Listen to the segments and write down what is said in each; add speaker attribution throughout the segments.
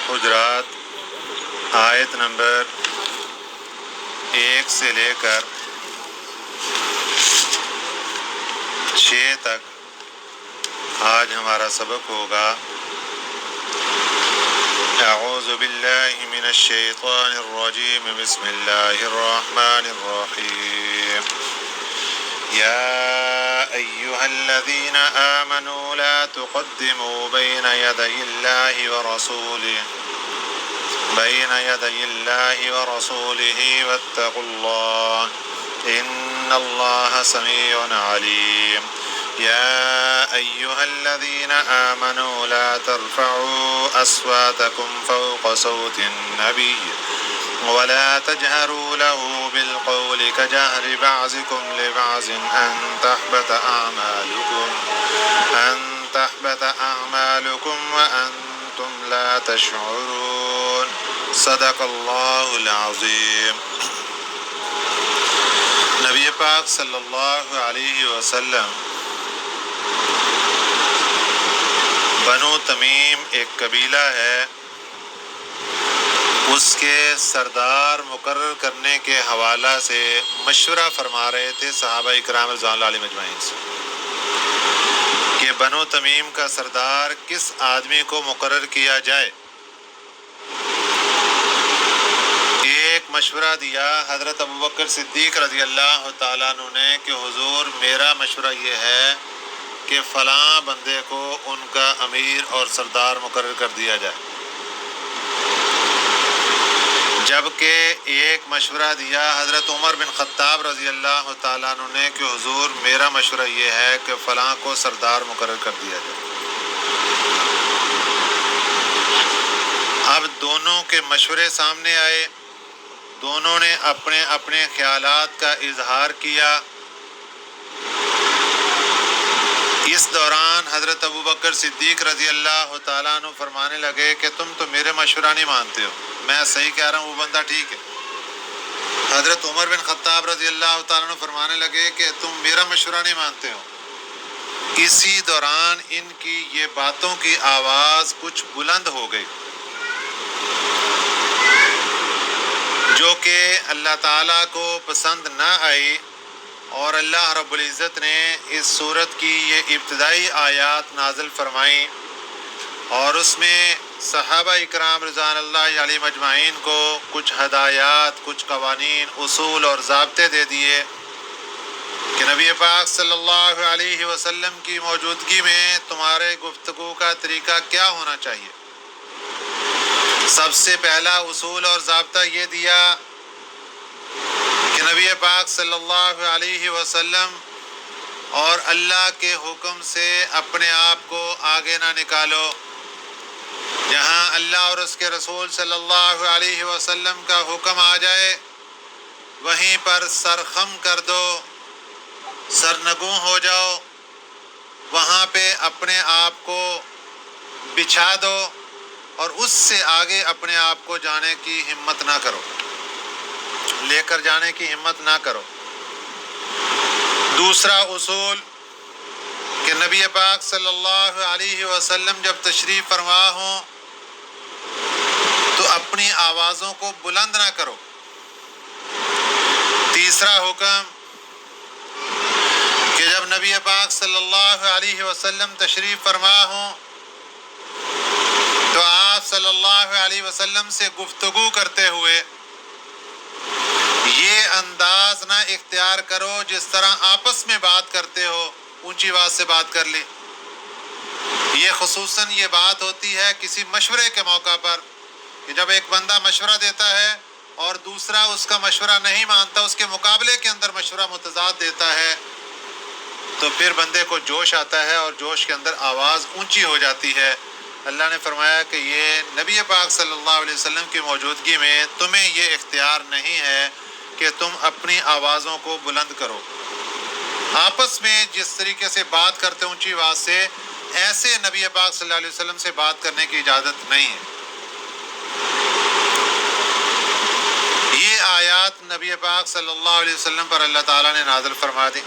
Speaker 1: حجرات آیت نمبر 1 سے لے کر 6 تک آج ہمارا سبق ہوگا۔ اعوذ باللہ من الشیطان الرجیم، بسم اللہ الرحمن الرحیم۔ یا ایہا الذین آمنوا لا تقدموا بین یدی اللہ ورسولہ واتقوا اللہ ان اللہ سمیع علیم۔ یا ایہا الذین آمنوا لا ترفعوا اصواتکم فوق صوت النبی ولا تجهروا له بالقول كجهر بعضكم لبعض أن تحبط أعمالكم وأنتم لا تشعرون۔ صدق اللہ العظیم۔ نبی پاک صلی اللہ علیہ وسلم بنو تمیم ایک قبیلہ ہے، اس کے سردار مقرر کرنے کے حوالہ سے مشورہ فرما رہے تھے صحابہ اکرام رضوان اللہ علیہم اجمعین سے کہ بنو تمیم کا سردار کس آدمی کو مقرر کیا جائے۔ ایک مشورہ دیا حضرت ابوبکر صدیق رضی اللہ تعالیٰ عنہ نے کہ حضور میرا مشورہ یہ ہے کہ فلاں بندے کو ان کا امیر اور سردار مقرر کر دیا جائے، جبکہ ایک مشورہ دیا حضرت عمر بن خطاب رضی اللہ تعالیٰ عنہ نے کہ حضور میرا مشورہ یہ ہے کہ فلاں کو سردار مقرر کر دیا جائے۔ اب دونوں کے مشورے سامنے آئے، دونوں نے اپنے اپنے خیالات کا اظہار کیا۔ اس دوران حضرت ابوبکر صدیق رضی اللہ تعالیٰ عنہ فرمانے لگے کہ تم تو میرے مشورہ نہیں مانتے ہو، میں صحیح کہہ رہا ہوں وہ بندہ ٹھیک ہے۔ حضرت عمر بن خطاب رضی اللہ تعالیٰ عنہ فرمانے لگے کہ تم میرا مشورہ نہیں مانتے ہو۔ اسی دوران ان کی یہ باتوں کی آواز کچھ بلند ہو گئی، جو کہ اللہ تعالیٰ کو پسند نہ آئی، اور اللہ رب العزت نے اس سورت کی یہ ابتدائی آیات نازل فرمائیں اور اس میں صحابہ اکرام رضوان اللہ علیہم اجمعین کو کچھ ہدایات، کچھ قوانین، اصول اور ضابطے دے دیے کہ نبی پاک صلی اللہ علیہ وسلم کی موجودگی میں تمہارے گفتگو کا طریقہ کیا ہونا چاہیے۔ سب سے پہلا اصول اور ضابطہ یہ دیا کہ نبی پاک صلی اللہ علیہ وسلم اور اللہ کے حکم سے اپنے آپ کو آگے نہ نکالو۔ جہاں اللہ اور اس کے رسول صلی اللہ علیہ وسلم کا حکم آ جائے وہیں پر سرخم کر دو، سرنگوں ہو جاؤ، وہاں پہ اپنے آپ کو بچھا دو اور اس سے آگے اپنے آپ کو جانے کی ہمت نہ کرو، لے کر جانے کی ہمت نہ کرو۔ دوسرا اصول کہ نبی پاک صلی اللہ علیہ وسلم جب تشریف فرما ہوں تو اپنی آوازوں کو بلند نہ کرو۔ تیسرا حکم کہ جب نبی پاک صلی اللہ علیہ وسلم تشریف فرما ہوں تو آپ صلی اللہ علیہ وسلم سے گفتگو کرتے ہوئے یہ انداز نہ اختیار کرو جس طرح آپس میں بات کرتے ہو، اونچی آواز سے بات کر لی۔ یہ خصوصاً یہ بات ہوتی ہے کسی مشورے کے موقع پر کہ جب ایک بندہ مشورہ دیتا ہے اور دوسرا اس کا مشورہ نہیں مانتا، اس کے مقابلے کے اندر مشورہ متضاد دیتا ہے، تو پھر بندے کو جوش آتا ہے اور جوش کے اندر آواز اونچی ہو جاتی ہے۔ اللہ نے فرمایا کہ یہ نبی پاک صلی اللہ علیہ وسلم کی موجودگی میں تمہیں یہ اختیار نہیں ہے کہ تم اپنی آوازوں کو بلند کرو۔ آپس میں جس طریقے سے بات کرتے اونچی آواز سے، ایسے نبی پاک صلی اللہ علیہ وسلم سے بات کرنے کی اجازت نہیں ہے۔ یہ آیات نبی پاک صلی اللہ علیہ وسلم پر اللہ تعالیٰ نے نازل فرما دی۔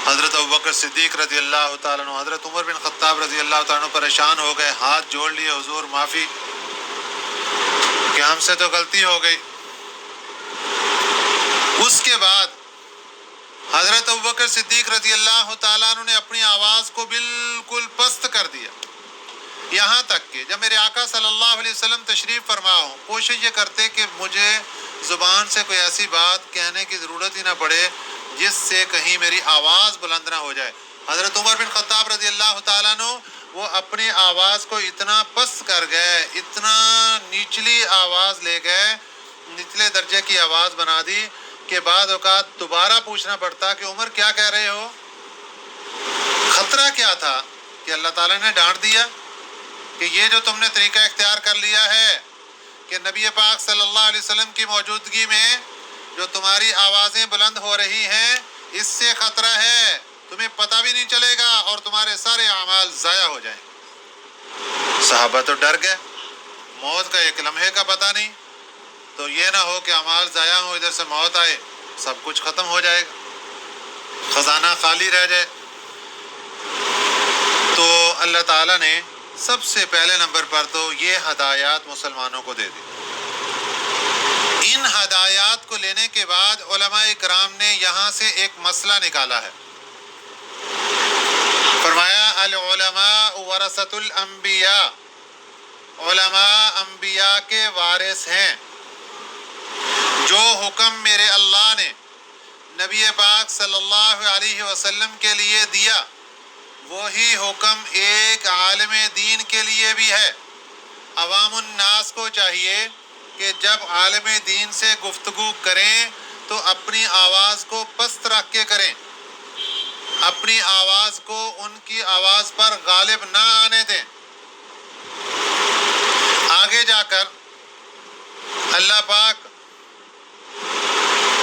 Speaker 1: حضرت ابوبکر صدیق رضی اللہ تعالیٰ عنہ، حضرت عمر بن خطاب رضی اللہ تعالیٰ عنہ پریشان ہو گئے، ہاتھ جوڑ لیے، حضور معافی ہم سے تو غلطی ہو گئی۔ اس کے بعد حضرت ابوبکر صدیق رضی اللہ تعالیٰ عنہ نے اپنی آواز کو بالکل پست کر دیا، یہاں تک کہ جب میرے آقا صلی اللہ علیہ وسلم تشریف فرما ہوں، کوشش یہ کرتے کہ مجھے زبان سے کوئی ایسی بات کہنے کی ضرورت ہی نہ پڑے جس سے کہیں میری آواز بلند نہ ہو جائے۔ حضرت عمر بن خطاب رضی اللہ تعالیٰ عنہ وہ اپنی آواز کو اتنا پست کر گئے، اتنا نیچلی آواز لے گئے، نچلے درجے کی آواز بنا دی کہ بعض اوقات دوبارہ پوچھنا پڑتا کہ عمر کیا کہہ رہے ہو؟ خطرہ کیا تھا کہ اللہ تعالیٰ نے ڈانٹ دیا کہ یہ جو تم نے طریقہ اختیار کر لیا ہے کہ نبی پاک صلی اللہ علیہ وسلم کی موجودگی میں جو تمہاری آوازیں بلند ہو رہی ہیں، اس سے خطرہ ہے، تمہیں پتہ بھی نہیں چلے گا اور تمہارے سارے اعمال ضائع ہو جائیں گے۔ صحابہ تو ڈر گئے، موت کا ایک لمحے کا پتہ نہیں، تو یہ نہ ہو کہ اعمال ضائع ہو، ادھر سے موت آئے، سب کچھ ختم ہو جائے گا، خزانہ خالی رہ جائے۔ تو اللہ تعالیٰ نے سب سے پہلے نمبر پر تو یہ ہدایات مسلمانوں کو دے دی۔ ان ہدایات کو لینے کے بعد علماء کرام نے یہاں سے ایک مسئلہ نکالا ہے۔ فرمایا العلماء ورثۃ الانبیاء، علماء انبیاء کے وارث ہیں۔ جو حکم میرے اللہ نے نبی پاک صلی اللہ علیہ وسلم کے لیے دیا، وہی حکم ایک عالم دین کے لیے بھی ہے۔ عوام الناس کو چاہیے کہ جب عالم دین سے گفتگو کریں تو اپنی آواز کو پست رکھ کے کریں، اپنی آواز کو ان کی آواز پر غالب نہ آنے دیں۔ آگے جا کر اللہ پاک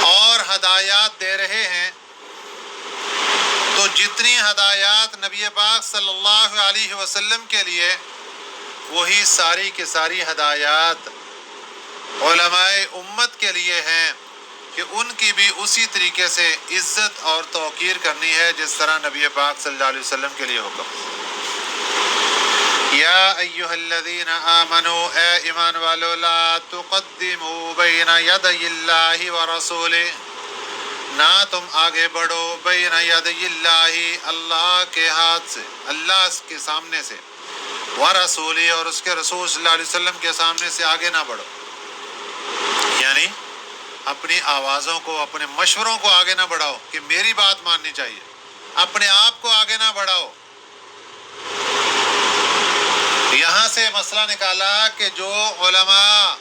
Speaker 1: اور ہدایات دے رہے ہیں، تو جتنی ہدایات نبی پاک صلی اللہ علیہ وسلم کے لیے، وہی ساری کی ساری ہدایات علماء امت کے لیے ہیں کہ ان کی بھی اسی طریقے سے عزت اور توقیر کرنی ہے جس طرح نبی پاک صلی اللہ علیہ وسلم کے لیے حکم۔ یا ایھا الذین آمنوا، اے ایمان والو، لا تقدموا بین یدی اللہ ورسولہ، نہ تم آگے بڑھو بین یدی اللہ، اللہ کے ہاتھ سے، اللہ کے سامنے سے، ورسولہ، اور اس کے رسول صلی اللہ علیہ وسلم کے سامنے سے آگے نہ بڑھو۔ یعنی اپنی آوازوں کو، اپنے مشوروں کو آگے نہ بڑھاؤ کہ میری بات ماننی چاہیے، اپنے آپ کو آگے نہ بڑھاؤ۔ یہاں سے مسئلہ نکالا کہ جو علماء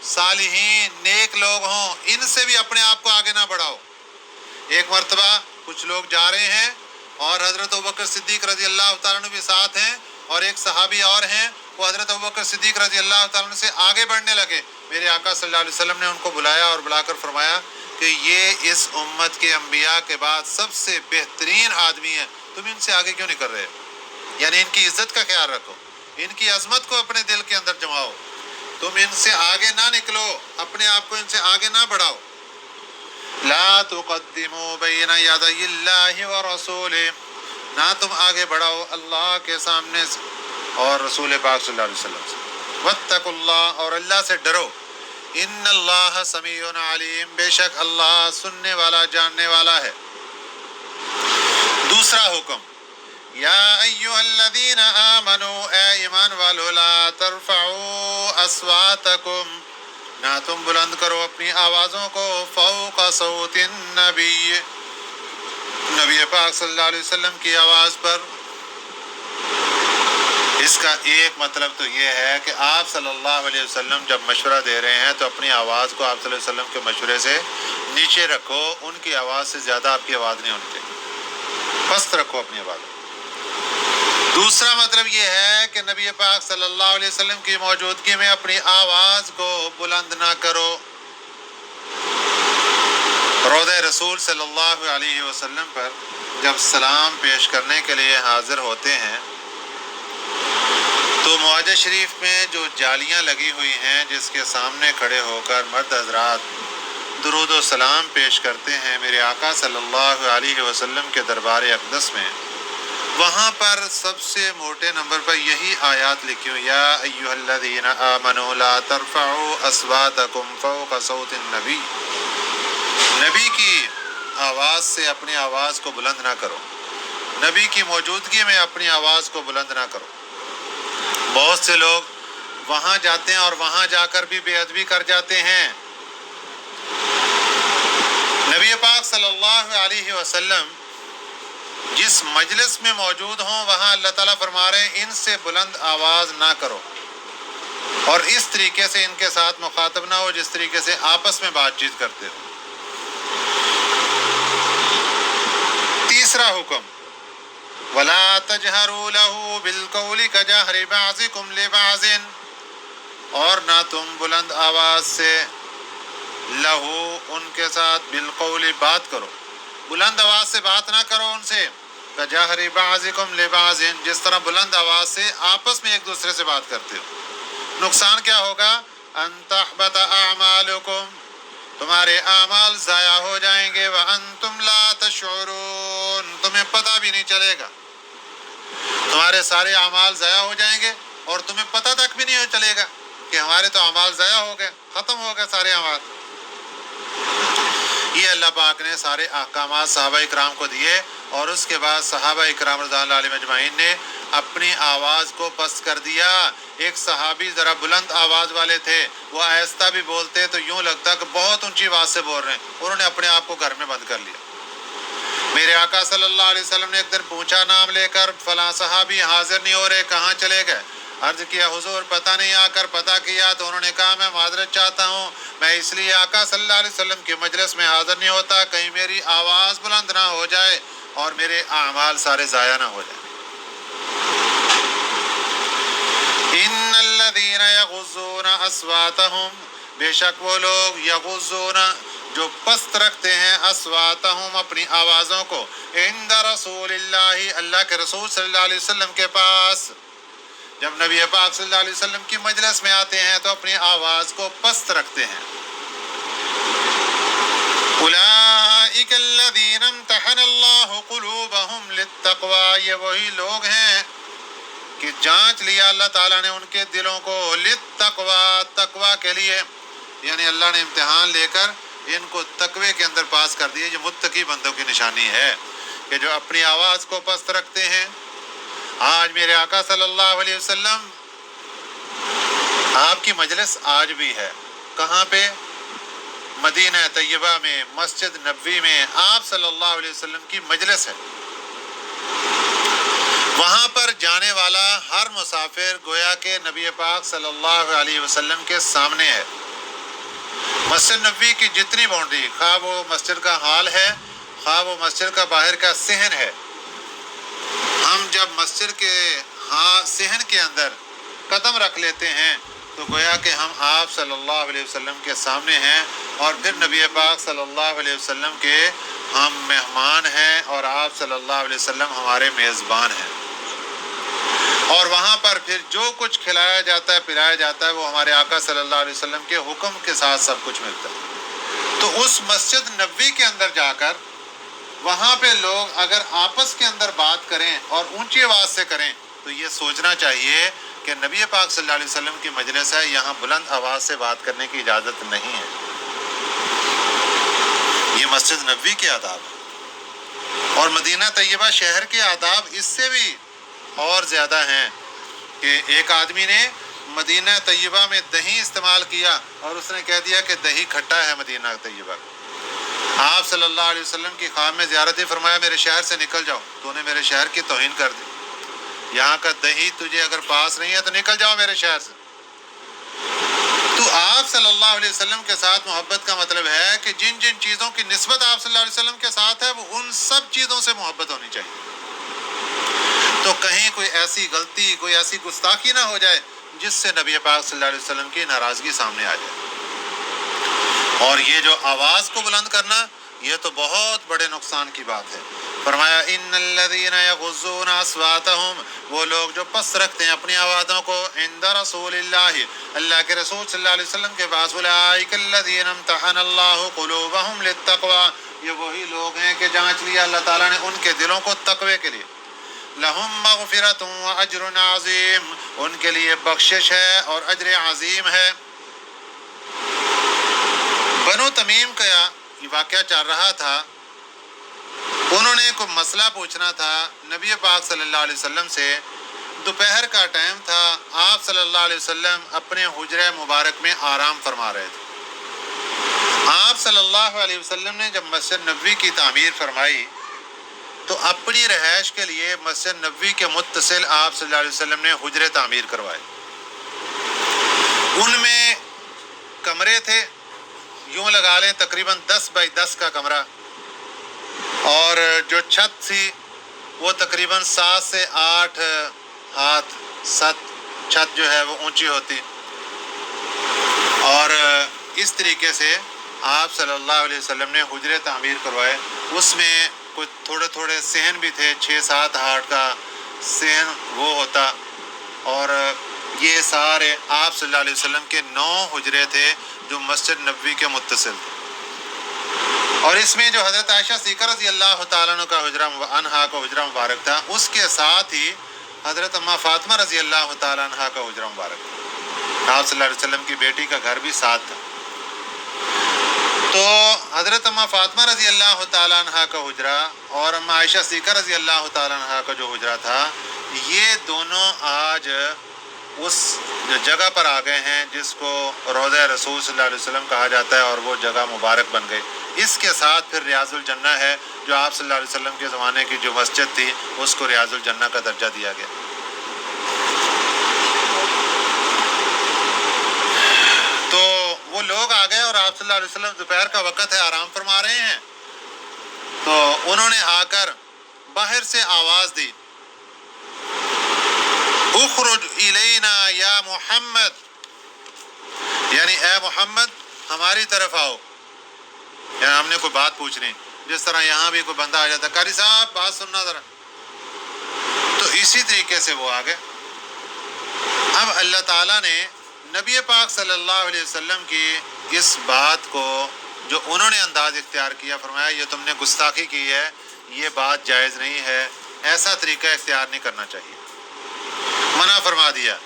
Speaker 1: صالحین نیک لوگ ہوں، ان سے بھی اپنے آپ کو آگے نہ بڑھاؤ۔ ایک مرتبہ کچھ لوگ جا رہے ہیں اور حضرت ابوبکر صدیق رضی اللہ تعالیٰ عنہ بھی ساتھ ہیں، اور ایک صحابی اور ہیں، وہ حضرت ابوبکر صدیق رضی اللہ تعالیٰ عنہ سے آگے بڑھنے لگے۔ میرے آقا صلی اللہ علیہ وسلم نے ان کو بلایا اور بلا کر فرمایا کہ یہ اس امت کے انبیاء کے بعد سب سے بہترین آدمی ہیں، تم ان سے آگے کیوں نہیں کر رہے؟ یعنی ان کی عزت کا خیال رکھو، ان کی عظمت کو اپنے دل کے اندر جماؤ، تم ان سے آگے نہ نکلو، اپنے آپ کو ان سے آگے نہ بڑھاؤ۔ لا تقدموا بین یدی اللہ ورسولہ، نہ تم آگے بڑھاؤ اللہ کے سامنے سے اور رسول پاک صلی اللہ علیہ وسلم سے۔ واتقوا اللہ، اور اللہ سے ڈرو۔ ان اللہ سمیع علیم، بے شک اللہ سننے والا، جاننے والا ہے۔ دوسرا حکم، یا ایھا الذین آمنوا، اے ایمان والو، لا ترفعوا اصواتکم، نہ تم بلند کرو اپنی آوازوں کو، فوق صوت النبی، نبی پاک صلی اللہ علیہ وسلم کی آواز پر۔ اس کا ایک مطلب تو یہ ہے کہ آپ صلی اللہ علیہ وسلم جب مشورہ دے رہے ہیں تو اپنی آواز کو آپ صلی اللہ علیہ وسلم کے مشورے سے نیچے رکھو، ان کی آواز سے زیادہ آپ کی آواز نہیں ہونی چاہیے، پست رکھو اپنی آواز۔ دوسرا مطلب یہ ہے کہ نبی پاک صلی اللہ علیہ وسلم کی موجودگی میں اپنی آواز کو بلند نہ کرو۔ روضہ رسول صلی اللہ علیہ وسلم پر جب سلام پیش کرنے کے لیے حاضر ہوتے ہیں تو معاہدہ شریف میں جو جالیاں لگی ہوئی ہیں جس کے سامنے کھڑے ہو کر مرد حضرات درود و سلام پیش کرتے ہیں میرے آقا صلی اللہ علیہ وسلم کے دربار اقدس میں، وہاں پر سب سے موٹے نمبر پر یہی آیات لکھی ہوئی، یا ایھا الذین آمنوا لا ترفعوا اصواتکم فوق صوت النبی، نبی کی آواز سے اپنی آواز کو بلند نہ کرو، نبی کی موجودگی میں اپنی آواز کو بلند نہ کرو۔ بہت سے لوگ وہاں جاتے ہیں اور وہاں جا کر بھی بے ادبی کر جاتے ہیں۔ نبی پاک صلی اللہ علیہ وسلم جس مجلس میں موجود ہوں وہاں اللہ تعالیٰ فرما رہے ہیں ان سے بلند آواز نہ کرو، اور اس طریقے سے ان کے ساتھ مخاطب نہ ہو جس طریقے سے آپس میں بات چیت کرتے ہو۔ تیسرا حکم، وَلَا تَجْهَرُوا لَهُ بِالْقَوْلِ كَجَهْرِ بَعْضِكُمْ لِبَعْضٍ، اور نہ تم بلند آواز سے لہو ان کے ساتھ بالقول بات کرو، بلند آواز سے بات نہ کرو ان سے، کجہر بعضکم لبعض، جس طرح بلند آواز سے آپس میں ایک دوسرے سے بات کرتے ہو۔ نقصان کیا ہوگا؟ ان تحبط اعمالکم، تمہارے اعمال ضائع ہو جائیں گے، وانتم لا تشعرون، تمہیں پتہ بھی نہیں چلے گا، تمہارے سارے اعمال ضائع ہو جائیں گے اور تمہیں پتہ تک بھی نہیں چلے گا کہ ہمارے تو اعمال ضائع ہو گئے، ختم ہو گئے سارے اعمال۔ یہ اللہ پاک نے سارے احکامات صحابہ اکرام کو دیے، اور اس کے بعد صحابہ اکرام رضی اللہ علیہ مجمعین نے اپنی آواز کو پست کر دیا۔ ایک صحابی ذرا بلند آواز والے تھے، وہ آہستہ بھی بولتے تو یوں لگتا کہ بہت اونچی آواز سے بول رہے ہیں، انہوں نے اپنے آپ کو گھر میں بند کر لیا۔ میرے آقا صلی اللہ علیہ وسلم نے ایک دن پوچھا نام لے کر، فلاں صحابی حاضر نہیں ہو رہے، کہاں چلے گئے؟ عرض کیا حضور پتہ نہیں، آ کر پتہ کیا تو انہوں نے کہا میں معذرت چاہتا ہوں، میں اس لیے آقا صلی اللہ علیہ وسلم کی مجلس میں حاضر نہیں ہوتا کہیں میری آواز بلند نہ ہو جائے اور میرے اعمال سارے ضائع نہ ہو جائیں۔ ان الذین یغضون اصواتہم، بے شک وہ لوگ یغضون جو پست رکھتے ہیں اصواتہم اپنی آوازوں کو، عند رسول اللہ، اللہ کے رسول صلی اللہ علیہ وسلم کے پاس، جب نبی پاک صلی اللہ علیہ وسلم کی مجلس میں آتے ہیں تو اپنی آواز کو پست رکھتے ہیں۔ اولئک الذین امتحن اللہ قلوبہم للتقوی، یہ وہی لوگ ہیں کہ جانچ لیا اللہ تعالیٰ نے ان کے دلوں کو، للتقوی، تقوی کے لیے، یعنی اللہ نے امتحان لے کر ان کو تقوی کے اندر پاس کر دیے۔ یہ متقی بندوں کی نشانی ہے کہ جو اپنی آواز کو پست رکھتے ہیں۔ آج میرے آقا صلی اللہ علیہ وسلم، آپ کی مجلس آج بھی ہے، کہاں پہ؟ مدینہ طیبہ میں، مسجد نبوی میں آپ صلی اللہ علیہ وسلم کی مجلس ہے۔ وہاں پر جانے والا ہر مسافر گویا کہ نبی پاک صلی اللہ علیہ وسلم کے سامنے ہے۔ مسجد نبوی کی جتنی باؤنڈری، خواہ وہ مسجد کا حال ہے، خواہ وہ مسجد کا باہر کا صحن ہے، ہم جب مسجد کے صحن کے اندر قدم رکھ لیتے ہیں تو گویا کہ ہم آپ صلی اللہ علیہ وسلم کے سامنے ہیں، اور پھر نبی پاک صلی اللہ علیہ وسلم کے ہم مہمان ہیں اور آپ صلی اللہ علیہ وسلم ہمارے میزبان ہیں، اور وہاں پر پھر جو کچھ کھلایا جاتا ہے پلایا جاتا ہے وہ ہمارے آقا صلی اللہ علیہ وسلم کے حکم کے ساتھ سب کچھ ملتا ہے۔ تو اس مسجد نبوی کے اندر جا کر وہاں پہ لوگ اگر آپس کے اندر بات کریں اور اونچی آواز سے کریں تو یہ سوچنا چاہیے کہ نبی پاک صلی اللہ علیہ وسلم کی مجلس ہے، یہاں بلند آواز سے بات کرنے کی اجازت نہیں ہے۔ یہ مسجد نبوی کے آداب ہیں، اور مدینہ طیبہ شہر کے آداب اس سے بھی اور زیادہ ہیں کہ ایک آدمی نے مدینہ طیبہ میں دہی استعمال کیا اور اس نے کہہ دیا کہ دہی کھٹا ہے مدینہ طیبہ۔ آپ صلی اللہ علیہ وسلم کی خام میں زیارت فرمایا میرے شہر سے نکل جاؤ، تو نے میرے شہر کی توہین کر دی، یہاں کا دہی تجھے اگر پاس نہیں ہے تو نکل جاؤ میرے شہر سے۔ تو آپ صلی اللہ علیہ وسلم کے ساتھ محبت کا مطلب ہے کہ جن جن چیزوں کی نسبت آپ صلی اللہ علیہ وسلم کے ساتھ ہے وہ ان سب چیزوں سے محبت ہونی چاہیے، تو کہیں کوئی ایسی غلطی، کوئی ایسی گستاخی نہ ہو جائے جس سے نبی پاک صلی اللہ علیہ وسلم کی ناراضگی سامنے آ جائے۔ اور یہ جو آواز کو بلند کرنا یہ تو بہت بڑے نقصان کی بات ہے۔ فرمایا ان الذین یغضون اصواتہم، وہ لوگ جو پست رکھتے ہیں اپنی آوازوں کو، عند رسول اللہ، اللہ کے رسول صلی اللہ علیہ وسلم کے پاس، اولئک الذین امتحن اللہ قلوبہم للتقوی، یہ وہی لوگ ہیں کہ جانچ لیا اللہ تعالیٰ نے ان کے دلوں کو تقوی کے لیے۔ لہم مغفرۃ واجر عظیم، ان کے لیے بخشش ہے اور اجر عظیم ہے۔ بنو تمیم کا یہ واقعہ چل رہا تھا، انہوں نے کوئی مسئلہ پوچھنا تھا نبی پاک صلی اللہ علیہ وسلم سے۔ دوپہر کا ٹائم تھا، آپ صلی اللہ علیہ وسلم اپنے حجرہ مبارک میں آرام فرما رہے تھے۔ آپ صلی اللہ علیہ وسلم نے جب مسجد نبوی کی تعمیر فرمائی تو اپنی رہائش کے لیے مسجد نبوی کے متصل آپ صلی اللہ علیہ وسلم نے حجرے تعمیر کروائے۔ ان میں کمرے تھے، یوں لگا لیں تقریباً 10 بائی 10 کا کمرہ، اور جو چھت تھی وہ تقریباً 7 سے 8 ہاتھ 7 چھت جو ہے وہ اونچی ہوتی، اور اس طریقے سے آپ صلی اللہ علیہ وسلم نے حجرے تعمیر کروائے۔ اس میں کچھ تھوڑے تھوڑے صحن بھی تھے، 6-7 ہاتھ کا صحن وہ ہوتا، اور یہ سارے آپ صلی اللہ علیہ وسلم کے 9 حجرے تھے جو مسجد نبوی کے متصل تھے۔ اور اس میں جو حضرت عائشہ صدیقہ رضی اللہ تعالیٰ عنہ کا حجرہ مبارک تھا، اس کے ساتھ ہی حضرت اماں فاطمہ رضی اللہ تعالیٰ عنہ کا حجرہ مبارک تھا۔ آپ صلی اللہ علیہ وسلم کی بیٹی کا گھر بھی ساتھ تھا۔ تو حضرت اماں فاطمہ رضی اللہ تعالیٰ عنہ کا حجرہ اور اماں عائشہ صدیقہ رضی اللہ تعالیٰ عنہ کا جو حجرہ تھا، یہ دونوں آج اس جگہ پر آ گئے ہیں جس کو روضہ رسول صلی اللہ علیہ وسلم کہا جاتا ہے، اور وہ جگہ مبارک بن گئی۔ اس کے ساتھ پھر ریاض الجنہ ہے، جو آپ صلی اللہ علیہ وسلم کے زمانے کی جو مسجد تھی اس کو ریاض الجنہ کا درجہ دیا گیا۔ تو وہ لوگ آ گئے اور آپ صلی اللہ علیہ وسلم دوپہر کا وقت ہے، آرام فرما رہے ہیں، تو انہوں نے آ کر باہر سے آواز دی، اخرج الینا یا محمد، یعنی اے محمد ہماری طرف آؤ، یعنی ہم نے کوئی بات پوچھنی، جس طرح یہاں بھی کوئی بندہ آ جاتا، قاری صاحب بات سننا ذرا، تو اسی طریقے سے وہ آ گئے۔ اب اللہ تعالیٰ نے نبی پاک صلی اللہ علیہ وسلم کی اس بات کو جو انہوں نے انداز اختیار کیا، فرمایا یہ تم نے گستاخی کی ہے، یہ بات جائز نہیں ہے، ایسا طریقہ اختیار نہیں کرنا چاہیے، منع فرما دیا۔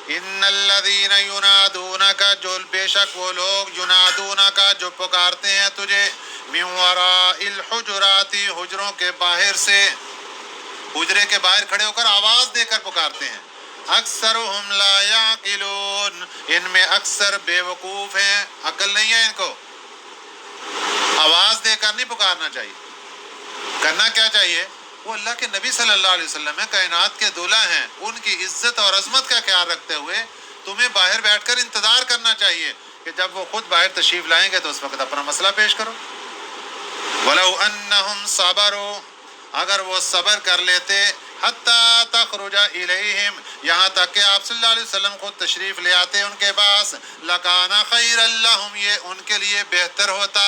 Speaker 1: ان الذین ینادونک، جو بے شک وہ لوگ، ینادونک جو پکارتے ہیں تجھے، من وراء الحجرات حجروں کے باہر سے، حجرے کے باہر کھڑے ہو کر آواز دے کر پکارتے ہیں، اکثرهم لا یعقلون، ان میں اکثر بے وقوف ہیں، عقل نہیں ہے ان کو۔ آواز دے کر نہیں پکارنا چاہیے، کرنا کیا چاہیے؟ وہ اللہ کے نبی صلی اللہ علیہ وسلم ہیں، کائنات کے دولہ ہیں، ان کی عزت اور عظمت کا خیال رکھتے ہوئے تمہیں باہر بیٹھ کر انتظار کرنا چاہیے کہ جب وہ خود باہر تشریف لائیں گے تو اس وقت اپنا مسئلہ پیش کرو۔ وَلَوْ أَنَّهُمْ صَبَرُوا، اگر وہ صبر کر لیتے، حَتَّى تَخْرُجَ إِلَيْهِمْ، یہاں تک کہ آپ صلی اللہ علیہ وسلم خود تشریف لے آتے ان کے پاس، لَكَانَ خَيْرًا لَهُمْ، یہ ان کے لیے بہتر ہوتا۔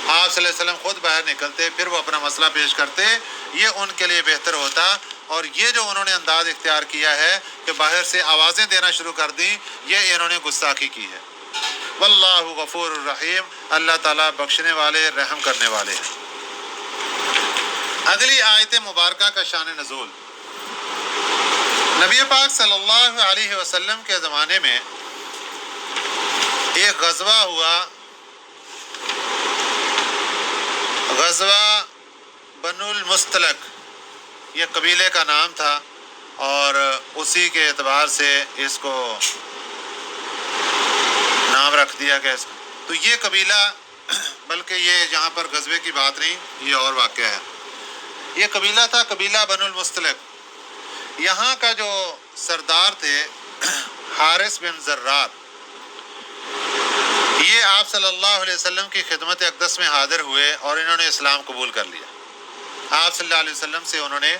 Speaker 1: آپ صلی اللہ علیہ وسلم خود باہر نکلتے، پھر وہ اپنا مسئلہ پیش کرتے، یہ ان کے لیے بہتر ہوتا۔ اور یہ جو انہوں نے انداز اختیار کیا ہے کہ باہر سے آوازیں دینا شروع کر دیں، یہ انہوں نے گستاخی کی ہے۔ واللہ غفور الرحیم، اللہ تعالیٰ بخشنے والے، رحم کرنے والے ہیں۔ اگلی آیت مبارکہ کا شان نزول، نبی پاک صلی اللہ علیہ وسلم کے زمانے میں ایک غزوہ ہوا، غزوہ بنو المستلق، یہ قبیلے کا نام تھا، اور اسی کے اعتبار سے اس کو نام رکھ دیا گیا اس کا۔ تو یہ قبیلہ، بلکہ یہ یہاں پر غزوے کی بات نہیں، یہ اور واقعہ ہے، یہ قبیلہ تھا قبیلہ بنو المستلق۔ یہاں کا جو سردار تھے حارث بن زرار، یہ آپ صلی اللہ علیہ وسلم کی خدمت اقدس میں حاضر ہوئے اور انہوں نے اسلام قبول کر لیا۔ آپ صلی اللہ علیہ وسلم سے انہوں نے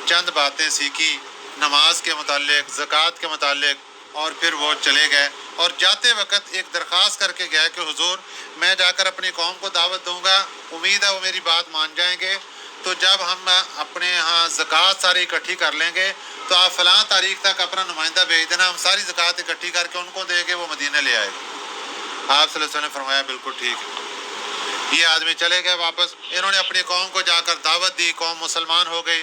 Speaker 1: چند باتیں سیکھی، نماز کے متعلق، زکوٰۃ کے متعلق، اور پھر وہ چلے گئے، اور جاتے وقت ایک درخواست کر کے گئے کہ حضور میں جا کر اپنی قوم کو دعوت دوں گا، امید ہے وہ میری بات مان جائیں گے، تو جب ہم اپنے ہاں زکوٰۃ ساری اکٹھی کر لیں گے تو آپ فلاں تاریخ تک اپنا نمائندہ بھیج دینا، ہم ساری زکوٰۃ اکٹھی کر کے ان کو دے کے وہ مدینہ لے آئے گا۔ آپ صلی اللہ علیہ وسلم نے فرمایا بالکل ٹھیک ہے۔ یہ آدمی چلے گئے واپس، انہوں نے اپنی قوم کو جا کر دعوت دی، قوم مسلمان ہو گئی،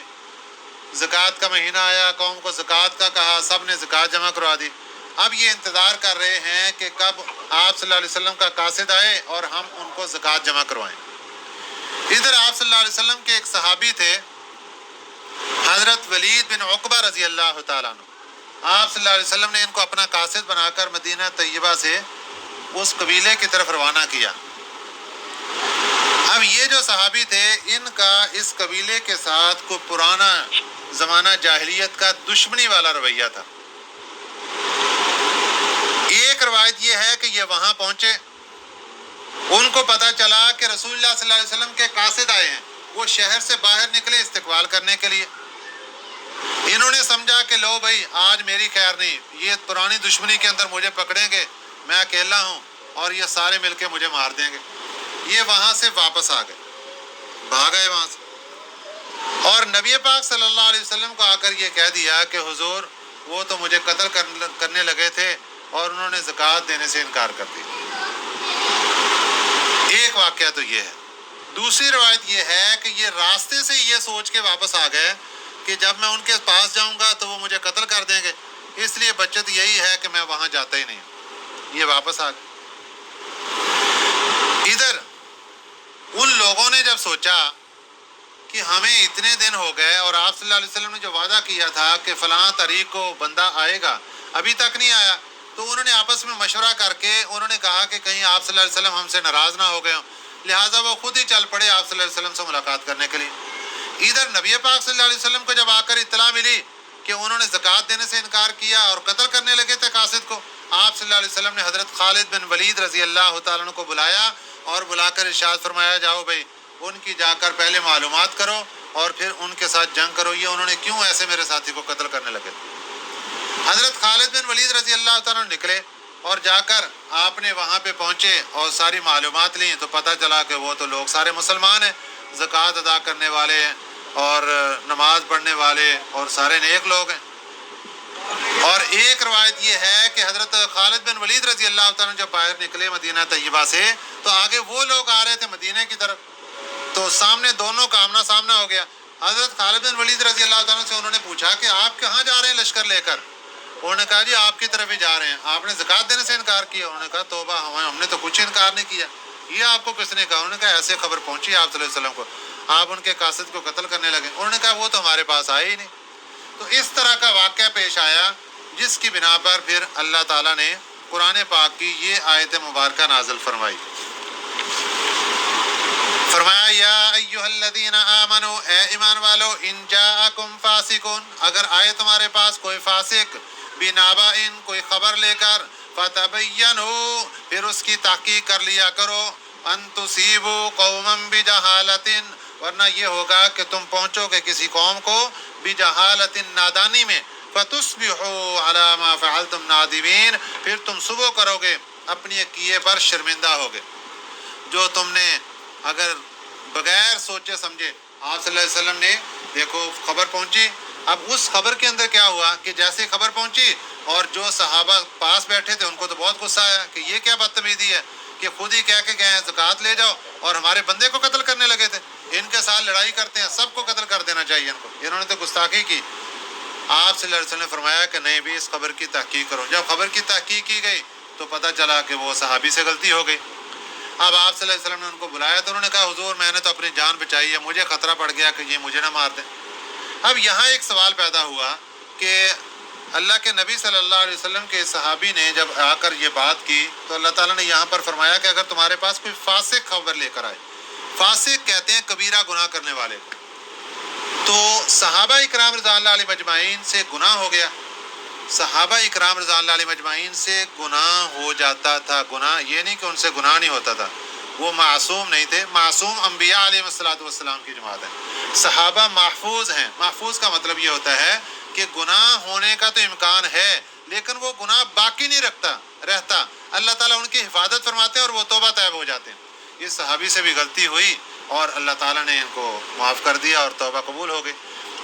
Speaker 1: زکوٰۃ کا مہینہ آیا، قوم کو زکوٰۃ کا کہا، سب نے زکوٰۃ جمع کروا دی۔ اب یہ انتظار کر رہے ہیں کہ کب آپ صلی اللہ علیہ وسلم کا قاصد آئے اور ہم ان کو زکوٰۃ جمع کروائیں۔ ادھر آپ صلی اللہ علیہ وسلم کے ایک صحابی تھے حضرت ولید بن عقبہ رضی اللہ تعالیٰ عنہ۔ آپ صلی اللہ علیہ وسلم نے ان کو اپنا قاصد بنا کر مدینہ طیبہ سے اس قبیلے کی طرف روانہ کیا۔ اب یہ جو صحابی تھے ان کا اس قبیلے کے ساتھ کوئی پرانا زمانہ جاہلیت کا دشمنی والا رویہ تھا۔ ایک روایت یہ ہے کہ یہ وہاں پہنچے، ان کو پتہ چلا کہ رسول اللہ صلی اللہ علیہ وسلم کے قاصد آئے ہیں، وہ شہر سے باہر نکلے استقبال کرنے کے لیے۔ انہوں نے سمجھا کہ لو بھائی آج میری خیر نہیں، یہ پرانی دشمنی کے اندر مجھے پکڑیں گے، میں اکیلا ہوں اور یہ سارے مل کے مجھے مار دیں گے۔ یہ وہاں سے واپس آ گئے، بھاگ گئے وہاں سے، اور نبی پاک صلی اللہ علیہ وسلم کو آ کر یہ کہہ دیا کہ حضور وہ تو مجھے قتل کرنے لگے تھے اور انہوں نے زکوٰۃ دینے سے انکار کر دیا۔ ایک واقعہ تو یہ ہے۔ دوسری روایت یہ ہے کہ یہ راستے سے یہ سوچ کے واپس آ گئے کہ جب میں ان کے پاس جاؤں گا تو وہ مجھے قتل کر دیں گے، اس لیے بچت یہی ہے کہ میں وہاں جاتا ہی نہیں ہوں۔ یہ واپس آ گئے۔ ادھر ان لوگوں نے جب سوچا کہ ہمیں اتنے دن ہو گئے اور آپ صلی اللہ علیہ وسلم نے جو وعدہ کیا تھا کہ فلاں تاریخ کو بندہ آئے گا ابھی تک نہیں آیا، تو انہوں نے آپس میں مشورہ کر کے انہوں نے کہا کہ کہیں آپ صلی اللہ علیہ وسلم ہم سے ناراض نہ ہو گئے ہوں، لہٰذا وہ خود ہی چل پڑے آپ صلی اللہ علیہ وسلم سے ملاقات کرنے کے لیے۔ ادھر نبی پاک صلی اللہ علیہ وسلم کو جب آ کر اطلاع ملی کہ انہوں نے زکوٰۃ دینے سے انکار کیا اور قتل کرنے لگے تھے قاصد کو، آپ صلی اللہ علیہ وسلم نے حضرت خالد بن ولید رضی اللہ تعالیٰ عنہ کو بلایا اور بلا کر ارشاد فرمایا جاؤ بھائی ان کی جا کر پہلے معلومات کرو اور پھر ان کے ساتھ جنگ کرو، یہ انہوں نے کیوں ایسے میرے ساتھی کو قتل کرنے لگے تھے۔ حضرت خالد بن ولید رضی اللہ تعالیٰ عنہ نکلے اور جا کر آپ نے وہاں پہ پہنچے اور ساری معلومات لیں تو پتہ چلا کہ وہ تو لوگ سارے مسلمان ہیں، زکوٰۃ ادا کرنے والے ہیں اور نماز پڑھنے والے اور سارے نیک لوگ ہیں۔ اور ایک روایت یہ ہے کہ حضرت خالد بن ولید رضی اللہ تعالیٰ جب باہر نکلے مدینہ طیبہ سے تو آگے وہ لوگ آ رہے تھے مدینہ کی طرف، تو سامنے دونوں کا آمنا سامنا ہو گیا۔ حضرت خالد بن ولید رضی اللہ تعالیٰ سے انہوں نے پوچھا کہ آپ کہاں جا رہے ہیں لشکر لے کر؟ انہوں نے کہا جی آپ کی طرف ہی جا رہے ہیں، آپ نے زکوٰۃ دینے سے انکار کیا۔ انہوں نے کہا توبہ، ہم نے تو کچھ انکار نہیں کیا، یہ آپ کو کس نے کہا؟ انہوں نے کہا ایسے خبر پہنچی آپ صلی اللہ علیہ وسلم کو، آپ ان کے قاصد کو قتل کرنے لگے۔ انہوں نے کہا وہ تو ہمارے پاس آئے ہی نہیں۔ تو اس طرح کا واقعہ پیش آیا جس کی بنا پر پھر اللہ تعالیٰ نے قرآن پاک کی یہ آیت مبارکہ نازل فرمائی۔ فرمایا یا ایھا الذین آمنوا، اے ایمان والو، ان جاءکم فاسقون، اگر آئے تمہارے پاس کوئی فاسق، بنبأ، کوئی خبر لے کر، فتبینوا، پھر اس کی تحقیق کر لیا کرو، ان تصیبوا قوما بجہالۃ، ورنہ یہ ہوگا کہ تم پہنچو گے کسی قوم کو بجہالۃ، نادانی میں، فتصبحوا علی ما فعلتم نادمین، پھر تم صبح کرو گے اپنی کیے پر شرمندہ ہوگے۔ جو تم نے اگر بغیر سوچے سمجھے آپ صلی اللہ علیہ وسلم نے دیکھو خبر پہنچی، اب اس خبر کے اندر کیا ہوا کہ جیسے خبر پہنچی اور جو صحابہ پاس بیٹھے تھے ان کو تو بہت غصہ آیا کہ یہ کیا بدتمیزی ہے کہ خود ہی کہہ کے گئے ہیں زکوٰۃ لے جاؤ اور ہمارے بندے کو قتل کرنے لگے تھے، ان کے ساتھ لڑائی کرتے ہیں، سب کو قتل کر دینا چاہیے ان کو، انہوں نے تو گستاخی کی۔ آپ صلی اللہ علیہ وسلم نے فرمایا کہ نہیں بھی اس خبر کی تحقیق کرو۔ جب خبر کی تحقیق کی گئی تو پتہ چلا کہ وہ صحابی سے غلطی ہو گئی۔ اب آپ صلی اللہ علیہ وسلم نے ان کو بلایا تو انہوں نے کہا حضور میں نے تو اپنی جان بچائی ہے، مجھے خطرہ پڑ گیا کہ یہ مجھے نہ مار دیں۔ اب یہاں ایک سوال پیدا ہوا کہ اللہ کے نبی صلی اللہ علیہ وسلم کے صحابی نے جب آ کر یہ بات کی تو اللہ تعالیٰ نے یہاں پر فرمایا کہ اگر تمہارے پاس کوئی فاسق خبر لے کر آئے، فاسق کہتے ہیں کبیرہ گناہ کرنے والے کو، تو صحابہ اکرام رضوان اللہ علیہ مجمعین سے گناہ ہو گیا، صحابہ اکرام رضوان اللہ علیہ مجمعین سے گناہ ہو جاتا تھا۔ گناہ یہ نہیں کہ ان سے گناہ نہیں ہوتا تھا، وہ معصوم نہیں تھے، معصوم انبیاء علیہ السلام کی جماعت ہے، صحابہ محفوظ ہیں۔ محفوظ کا مطلب یہ ہوتا ہے کہ گناہ ہونے کا تو امکان ہے لیکن وہ گناہ باقی نہیں رہتا، اللہ تعالیٰ ان کی حفاظت فرماتے ہیں اور وہ توبہ طیب ہو جاتے ہیں۔ اس صحابی سے بھی غلطی ہوئی اور اللہ تعالیٰ نے ان کو معاف کر دیا اور توبہ قبول ہو گئی۔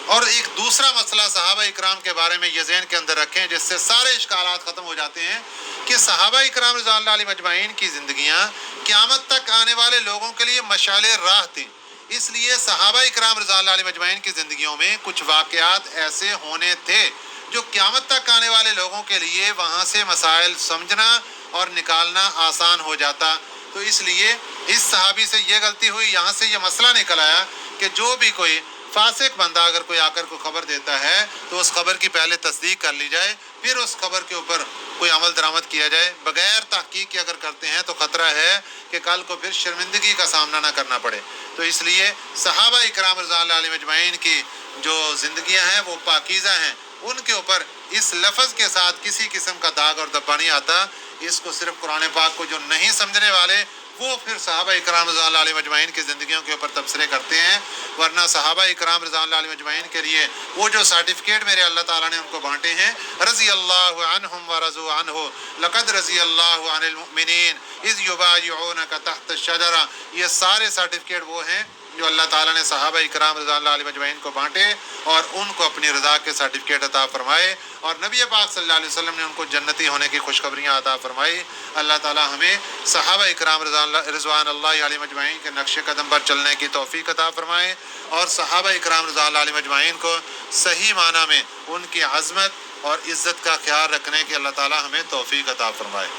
Speaker 1: اور ایک دوسرا مسئلہ صحابہ اکرام کے بارے میں یہ ذہن کے اندر رکھیں جس سے سارے اشکالات ختم ہو جاتے ہیں کہ صحابہ اکرام رضوان اللہ علیہ مجمعین کی زندگیاں قیامت تک آنے والے لوگوں کے لیے مشعل راہ تھیں، اس لیے صحابہ اکرام رضوان اللہ علیہم اجمعین کی زندگیوں میں کچھ واقعات ایسے ہونے تھے جو قیامت تک آنے والے لوگوں کے لیے وہاں سے مسائل سمجھنا اور نکالنا آسان ہو جاتا. تو اس لیے اس صحابی سے یہ غلطی ہوئی، یہاں سے یہ مسئلہ نکل آیا کہ جو بھی کوئی فاسق بندہ اگر کوئی آ کر کو خبر دیتا ہے تو اس خبر کی پہلے تصدیق کر لی جائے، پھر اس خبر کے اوپر کوئی عمل درآمد کیا جائے. بغیر تحقیق کے اگر کرتے ہیں تو خطرہ ہے کہ کل کو پھر شرمندگی کا سامنا نہ کرنا پڑے. تو اس لیے صحابہ اکرام رضوان اللہ علیہم اجمعین کی جو زندگیاں ہیں وہ پاکیزہ ہیں، ان کے اوپر اس لفظ کے ساتھ کسی قسم کا داغ اور دبا نہیں آتا. اس کو صرف قرآن پاک کو جو نہیں سمجھنے والے وہ پھر صحابہ اکرام رضوان اللہ علیہم اجمعین کی زندگیوں کے اوپر تبصرے کرتے ہیں، ورنہ صحابہ اکرام رضوان اللہ علیہم اجمعین کے لیے وہ جو سرٹیفکیٹ میرے اللہ تعالیٰ نے ان کو بانٹے ہیں، رضی اللہ عنہم ورضوا عنہ، لقد رضی اللہ عن المؤمنین اذ یبایعونک تحت الشجرہ، یہ سارے سرٹیفکیٹ وہ ہیں جو اللہ تعالیٰ نے صحابہ اکرام رضوان اللہ علیہم اجمعین کو بانٹے اور ان کو اپنی رضا کے سرٹیفکیٹ عطا فرمائے، اور نبی پاک صلی اللہ علیہ وسلم نے ان کو جنتی ہونے کی خوشخبریاں عطا فرمائی. اللہ تعالیٰ ہمیں صحابہ اکرام رضوان اللہ علیہم اجمعین کے نقش قدم پر چلنے کی توفیق عطا فرمائے، اور صحابہ اکرام رضوان اللہ علیہم اجمعین کو صحیح معنی میں ان کی عظمت اور عزت کا خیال رکھنے کی اللہ تعالیٰ ہمیں توفیق عطا فرمائے.